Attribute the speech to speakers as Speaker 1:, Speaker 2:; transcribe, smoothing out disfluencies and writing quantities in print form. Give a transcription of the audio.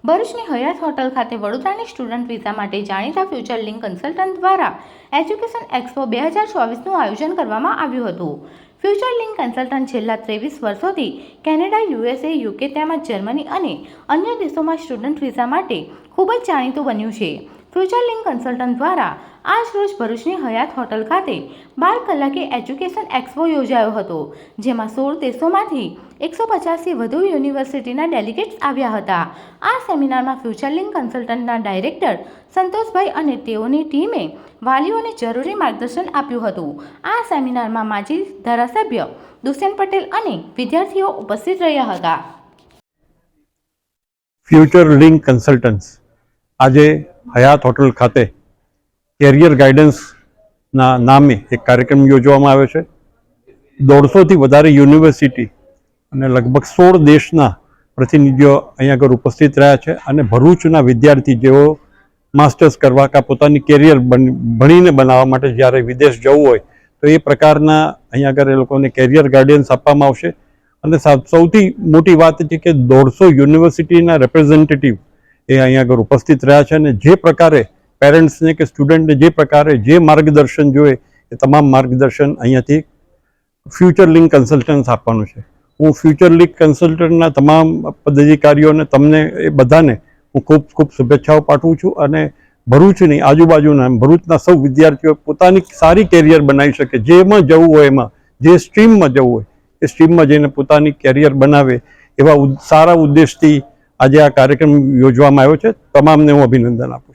Speaker 1: ભરૂચની હયાત હોટલ ખાતે વડોદરાની સ્ટુડન્ટ વિઝા માટે જાણીતા ફ્યુચર લિંક કન્સલ્ટન્ટ દ્વારા એજ્યુકેશન એક્સપો 2024નું આયોજન કરવામાં આવ્યું હતું। ફ્યુચર લિંક કન્સલ્ટન્ટ છેલ્લા 23 વર્ષોથી કેનેડા, USA, UK તેમજ જર્મની અને અન્ય દેશોમાં સ્ટુડન્ટ વિઝા માટે ખૂબ જ જાણીતું બન્યું છે। ફ્યુચર લિંક કન્સલ્ટન્ટ દ્વારા આજ રોજ ભરૂચની હયાત હોટલ ખાતે 12 કલાકે એજ્યુકેશન એક્સપો યોજાયો હતો, જેમાં 16 દેશોમાંથી 150થી વધુ યુનિવર્સિટીના ડેલિગેટ્સ આવ્યા હતા। આ સેમિનારમાં ફ્યુચર લિંક કન્સલ્ટન્ટના ડાયરેક્ટર સંતોષભાઈ અને તેઓની ટીમે વાલીઓને જરૂરી માર્ગદર્શન આપ્યું હતું। આ સેમિનારમાં માજી ધારાસભ્ય દુષ્યંત પટેલ અને વિદ્યાર્થીઓ ઉપસ્થિત રહ્યા હતા।
Speaker 2: ફ્યુચર લિંક કન્સલ્ટન્ટ્સ આજે હયાત હોટલ ખાતે કેરિયર ગાઈડન્સના નામે એક કાર્યક્રમ યોજવામાં આવ્યો છે। 150થી વધારે યુનિવર્સિટી અને લગભગ 16 દેશના પ્રતિનિધિઓ અહીંયા આગળ ઉપસ્થિત રહ્યા છે અને ભરૂચના વિદ્યાર્થી જેઓ માસ્ટર્સ કરવા કે પોતાની કેરિયર ભણીને બનાવવા માટે જ્યારે વિદેશ જવું હોય તો એ પ્રકારના અહીંયા આગળ એ લોકોને કેરિયર ગાઈડન્સ આપવામાં આવશે। અને સૌથી મોટી વાત છે કે 150 યુનિવર્સિટીના રેપ્રેઝેન્ટેટિવ એ અહીંયા આગળ ઉપસ્થિત રહ્યા છે અને જે પ્રકારે પેરેન્ટ્સને કે સ્ટુડન્ટને જે પ્રકારે જે માર્ગદર્શન જોઈએ એ તમામ માર્ગદર્શન અહીંયાથી ફ્યુચર લિંક કન્સલ્ટન્ટ્સ આપવાનું છે। હું ફ્યુચર લિંક કન્સલ્ટન્ટના તમામ પદાધિકારીઓને તમને એ બધાને હું ખૂબ ખૂબ શુભેચ્છાઓ પાઠવું છું અને ભરૂચની આજુબાજુના ભરૂચના સૌ વિદ્યાર્થીઓ પોતાની સારી કેરિયર બનાવી શકે, જેમાં જવું હોય એમાં, જે સ્ટ્રીમમાં જવું હોય એ સ્ટ્રીમમાં જઈને પોતાની કેરિયર બનાવે એવા સારા ઉદ્દેશથી આજે આ કાર્યક્રમ યોજવામાં આવ્યો છે। તમામને હું અભિનંદન આપું છું।